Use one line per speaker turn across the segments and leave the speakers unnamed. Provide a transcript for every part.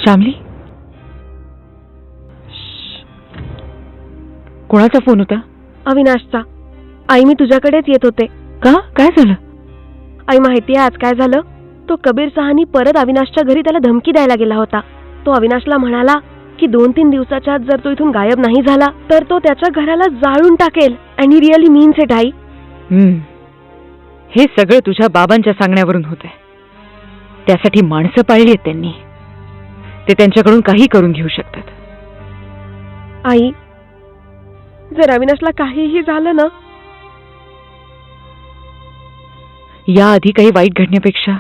श्यामली, कोणाचा फोन होता?
अविनाशचा. आई, मी तुझ्याकडेच येत होते.
का? काय झालं?
आई, माहितीये आज काय झालं? तो कबीर सहानी परत अविनाशच्या घरी त्याला धमकी द्यायला गेला होता. तो अविनाशला म्हणाला की 2-3 दिवसाच्या आत जर तो इथून गायब नाही झाला तर तो त्याच्या घराला जाळून टाकेल. And he really means it. आई,
हे सगळं तुझ्या बाबांच्या सांगण्यावरून होतंय. त्यासाठी माणसं पाळली आहेत त्यांनी. ते त्यांच्याकडून काही करून घेऊ शकतात.
आई, जर अविनाशला काहीही झालं ना.
याआधी काही वाईट घडण्यापेक्षा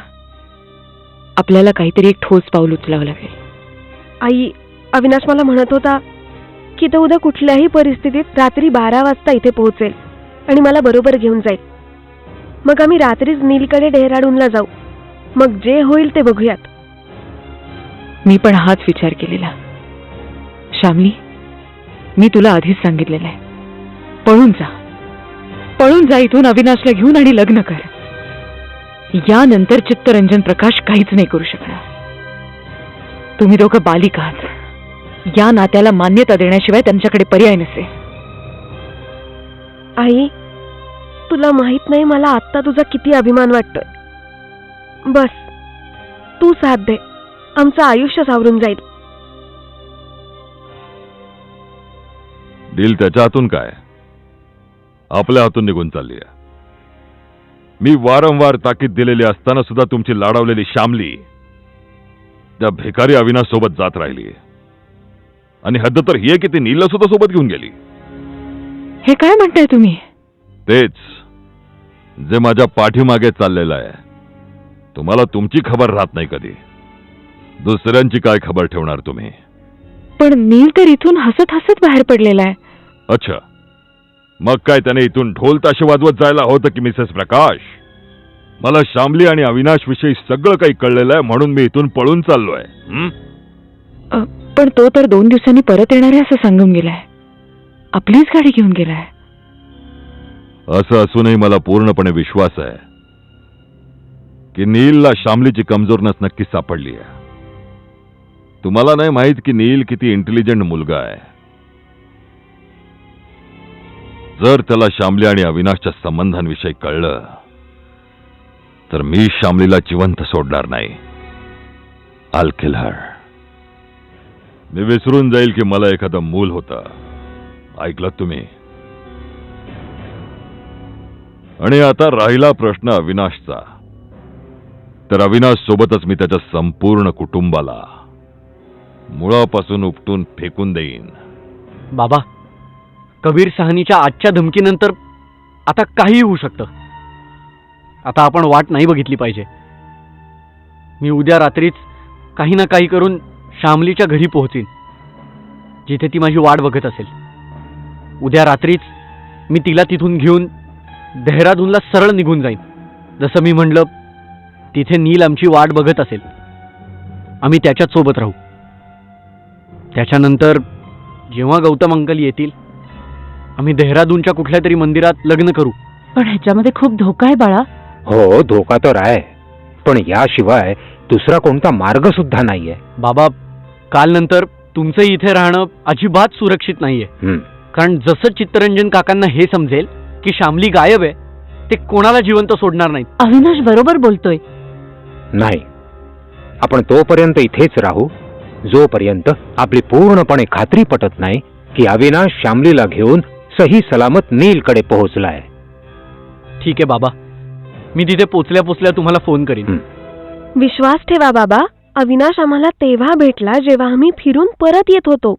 आपल्याला काहीतरी एक ठोस पाऊल उचलावं लागेल.
आई, अविनाश मला म्हणत होता की तो उद्या कुठल्याही परिस्थितीत रात्री 12 वाजता इथे पोहोचेल आणि मला बरोबर घेऊन जाईल. मग आम्ही रात्रीच नीलकडे डेहराडूनला जाऊ. मग जे होईल ते बघूयात.
मी पण हाच विचार केलेला. श्यामली, मी तुला आधीच सांगितलेलं आहे, पळून जा इथून अविनाशला घेऊन आणि लग्न कर. यानंतर चित्तरंजन प्रकाश काहीच नाही करू शकणार. तुम्ही दोघं बालिक आहात. या नात्याला मान्यता देण्याशिवाय त्यांच्याकडे पर्याय नसेल.
आई, तुला माहित नाही मला आत्ता तुझा किती अभिमान वाटतोय. बस तू साथ दे, आमचं आयुष्य सावरून जाईल.
दिल त्याच्या हातून काय, आपल्या हातून निघून चालली आहे. मी वारंवार ताकीद दिलेली असताना सुद्धा तुमची लाडावलेली श्यामली त्या भिकारी अविनाश सोबत जात राहिली. आणि हद्द तर ही आहे की ती नीलला सुद्धा सोबत घेऊन गेली.
हे काय म्हणताय तुम्ही?
तेच जे माझ्या पाठीमागे चाललेलं आहे. तुम्हाला तुमची खबर राहत नाही कधी. दुसऱ्यांची काय खबर ठेवणार तुम्ही?
पण नील तर इथून हसत हसत बाहेर पडलेला आहे.
अच्छा, मग काय त्याने इथून ढोल ताशे वाजवत जायला होतं की मिसेस प्रकाश? मला श्यामली आणि अविनाश विषयी सगळं काही कळलेलं आहे म्हणून मी इथून पळून चाललोय.
पण तो तर 2 दिवसांनी परत येणार आहे असं सांगून गेलाय. आपलीच गाडी घेऊन गेलाय.
असं असूनही मला पूर्णपणे विश्वास आहे की नीलला श्यामलीची कमजोरनस नक्की सापडली आहे. तुम्हाला नाही माहित की नील किती इंटेलिजंट मुलगा आहे. जर त्याला श्यामली आणि अविनाशच्या संबंधांविषयी कळलं तर मी श्यामलीला जिवंत सोडणार नाही. I'll kill her. मी विसरून जाईल की मला एखादं मूल होतं. ऐकलं तुम्ही? आणि आता राहिला प्रश्न अविनाशचा, तर अविनाश सोबतच मी त्याच्या संपूर्ण कुटुंबाला मुळापासून उपटून फेकून देईन.
बाबा, कबीर सहानीच्या आजच्या धमकीनंतर आता काही होऊ शकतं. आता आपण वाट नाही बघितली पाहिजे. मी उद्या रात्रीच काही ना काही करून श्यामलीच्या घरी पोहोचीन, जिथे ती माझी वाट बघत असेल. उद्या रात्रीच मी तिला तिथून घेऊन देहरादूनला सरळ निघून जाईन. जसं मी म्हणलं, तिथे नील आमची वाट बघत असेल. आम्ही त्याच्याच सोबत राहू. त्याच्यानंतर जेव्हा गौतम अंकल येतील, आम्ही देहरादूनच्या कुठल्या तरी मंदिरात लग्न करू.
पण ह्याच्यामध्ये खूप धोका आहे बाळा.
हो, धोका तर आहे, पण याशिवाय दुसरा कोणता मार्ग सुद्धा नाहीये.
बाबा, काल नंतर तुमचं इथे राहणं अजिबात सुरक्षित नाहीये. कारण जसं चित्तरंजन काकांना हे समजेल की श्यामली गायब आहे, ते कोणाला जिवंत सोडणार नाहीत.
अविनाश बरोबर बोलतोय.
नाही, आपण तोपर्यंत इथेच राहू जोपर्यंत आपली पूर्णपणे खात्री पटत नाही की अविनाश श्यामलीला घेऊन सही सलामत नीलकडे पोहोचलाय.
ठीक आहे बाबा, मी तिथे पोचल्या पोचल्या तुम्हाला फोन करीन.
विश्वास ठेवा बाबा, अविनाश आम्हाला तेव्हा भेटला जेव्हा आम्ही फिरून परत येत होतो.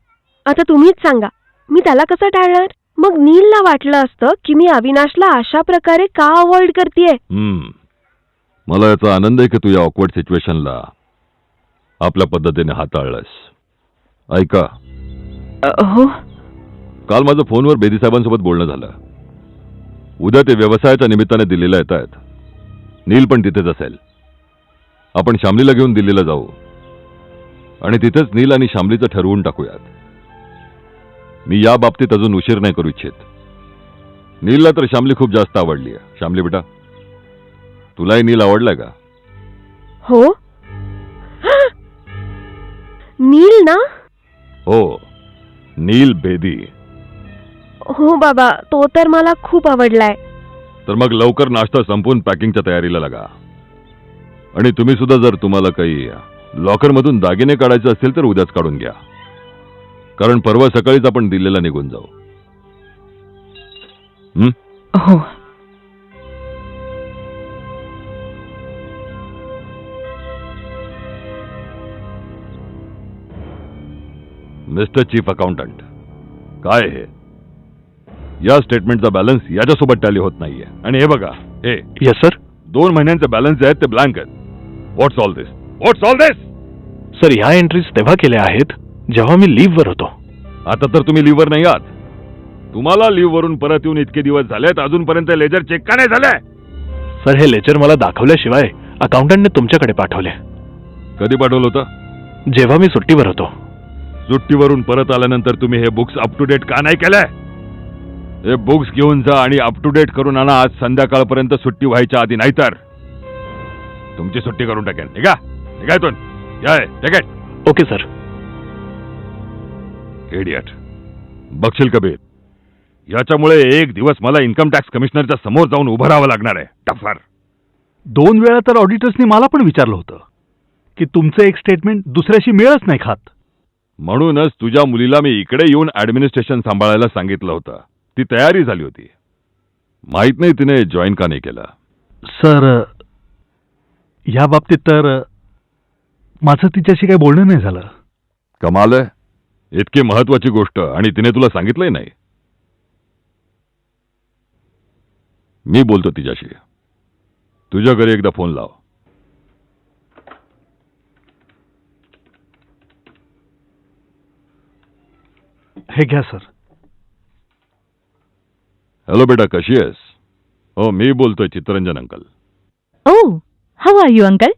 आता तुम्हीच सांगा, मी त्याला कसं टाळणार? मग नीलला वाटलं असतं की मी अविनाशला अशा प्रकारे का अवॉइड करतेय.
मला याचा आनंद आहे की तू या ऑकवर्ड सिच्युएशनला आपल्या पद्धतीने हाताळलंस. ऐका,
हो,
काल माझं फोनवर बेदी साहेबांसोबत बोलणं झालं. उद्या ते व्यवसायाच्या निमित्ताने दिल्लीला येत आहेत. नील पण तिथेच असेल. आपण श्यामलीला घेऊन दिल्लीला जाऊ आणि तिथेच नील आणि श्यामलीचं ठरवून टाकूयात. मी या बाबतीत अजून उशीर नाही करू इच्छित. नीलला तर श्यामली खूप जास्त आवडली आहे. श्यामली बेटा, तुलाही नील आवडलाय का?
हो, ना?
हो, नील बेदी.
हो बाबा, तो तर मला खूप आवडलाय.
तर मग लवकर नाश्ता संपवून पॅकिंगच्या तयारीला लागा. आणि तुम्ही सुद्धा जर तुम्हाला काही लॉकरमधून दागिने काढायचे असतील तर उद्याच काढून घ्या, कारण परवा सकाळीच आपण दिल्लीला निघून जाऊ. हं?
हो.
मिस्टर चीफ अकाउंटंट, काय हे? या स्टेटमेंटचा बॅलन्स याच्यासोबत टॅली होत नाहीये. आणि हे बघा, हे
येस सर.
2 महिन्यांचे बॅलन्स जे आहेत ते ब्लँक आहेत. व्हॉट्स ऑल दिस? व्हॉट्स ऑल दिस?
सर, ह्या एंट्रीज तेव्हा केल्या आहेत जेव्हा मी लीव्हवर होतो.
आता तर तुम्ही लीव्हवर नाही आहात. तुम्हाला लीव्हवरून परत येऊन इतके दिवस झालेत, अजूनपर्यंत लेजर चेक का नाही झालंय?
सर, हे लेजर मला दाखवल्याशिवाय अकाउंटंटने तुमच्याकडे पाठवले.
कधी पाठवलं होतं?
जेव्हा मी सुट्टीवर होतो.
सुट्टीवरून परत आल्यानंतर तुम्ही हे बुक्स अप टू डेट का नाही केलंय? हे बुक्स घेऊन जा आणि अप टू डेट करून आणा आज संध्याकाळपर्यंत सुट्टी व्हायच्या आधी, नाहीतर तुमची सुट्टी करून टाकेन. निघा, निघा इथून. या, तिकीट.
Okay sir.
इडियट. बघशील कबीर, याच्यामुळे एक दिवस मला इन्कम टॅक्स कमिशनरच्या समोर जाऊन उभं राहावं लागणार आहे. टफर.
2 वेळा तर ऑडिटर्सनी मला पण विचारलं होतं की तुमचं एक स्टेटमेंट दुसऱ्याशी मेळच नाही खात.
म्हणूनच तुझ्या मुलीला मी इकडे येऊन ऍडमिनिस्ट्रेशन सांभाळायला सांगितलं होतं. ती तयारी झाली होती. माहित नाही तिने जॉईन का नाही केलं.
सर, या बाबतीत तर माझं तिच्याशी काही बोलणं नाही झालं.
कमाल आहे. इतकी महत्वाची गोष्ट आणि तिने तुला सांगितलंय नाही. मी बोलतो तिच्याशी. तुझ्या घरी एकदा फोन लाव.
हे घ्या सर.
हॅलो बेटा, कशी आहेस? हो, मी बोलतोय Chittaranjan uncle.
Oh, how are you, uncle?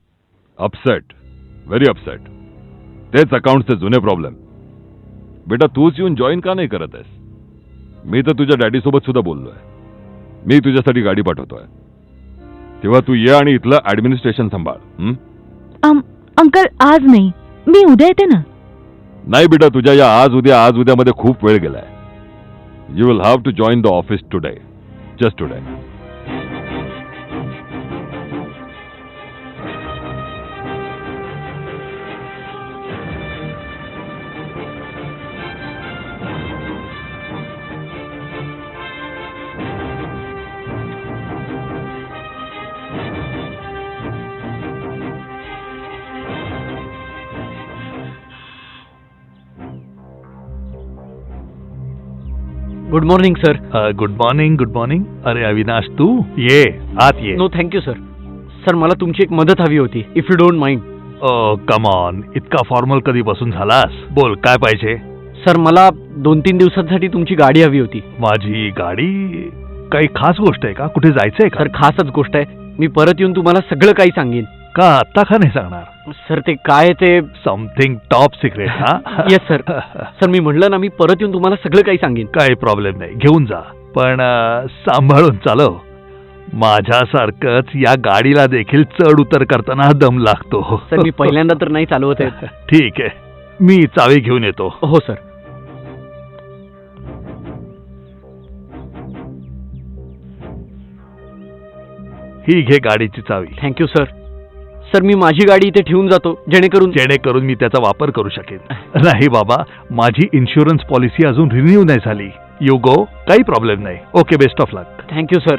Upset, very upset. तेच अकाउंटचे जुने प्रॉब्लेम. बेटा, तूच येऊन जॉईन का नाही करत आहेस? मी तर तुझ्या डॅडी सोबत सुद्धा बोललोय. मी तुझ्यासाठी गाडी पाठवतोय. तेव्हा तू ये आणि इथलं ऍडमिनिस्ट्रेशन सांभाळ.
अंकल, आज नाही, मी उद्या येते ना.
नाही बेटा, तुझ्या या आज उद्या मध्ये खूप वेळ गेलाय. You will have to join the office today, just today.
Good morning sir.
Good morning. Good morning. अरे अविनाश, तू ये, आत ये.
No thank you sir. सर, मला तुमची एक मदत हवी होती, if you don't mind.
Come on, इतका फॉर्मल कधी बसून झालास? बोल, काय पाहिजे?
सर, मला 2-3 दिवसांसाठी तुमची गाडी हवी होती.
माझी गाडी? काही खास गोष्ट आहे का? कुठे जायचंय का?
सर, खासच गोष्ट आहे. मी परत येऊन तुम्हाला सगळं काही सांगेन.
का आत्ता का नाही सांगणार?
सर, ते काय ते
समथिंग टॉप सिक्रेट? हा.
Yes sir. सर, मी म्हणलं ना, मी परत येऊन तुम्हाला सगळं काही सांगेन.
काही प्रॉब्लेम नाही, घेऊन जा. पण सांभाळून चालव. माझ्यासारखंच या गाडीला देखील चढ उतर करताना दम लागतो.
सर, मी पहिल्यांदा तर नाही चालवत आहे.
ठीक आहे, मी चावी घेऊन येतो.
हो सर.
ही घे गाडीची चावी.
Thank you sir. सर, मी माझी गाडी इथे ठेवून जातो, जेणेकरून
मी त्याचा वापर करू शकेन. नाही बाबा, माझी इन्शुरन्स पॉलिसी अजून रिन्यू नाही झाली. यू गो, काही प्रॉब्लेम नाही. Okay, best of luck.
Thank you sir.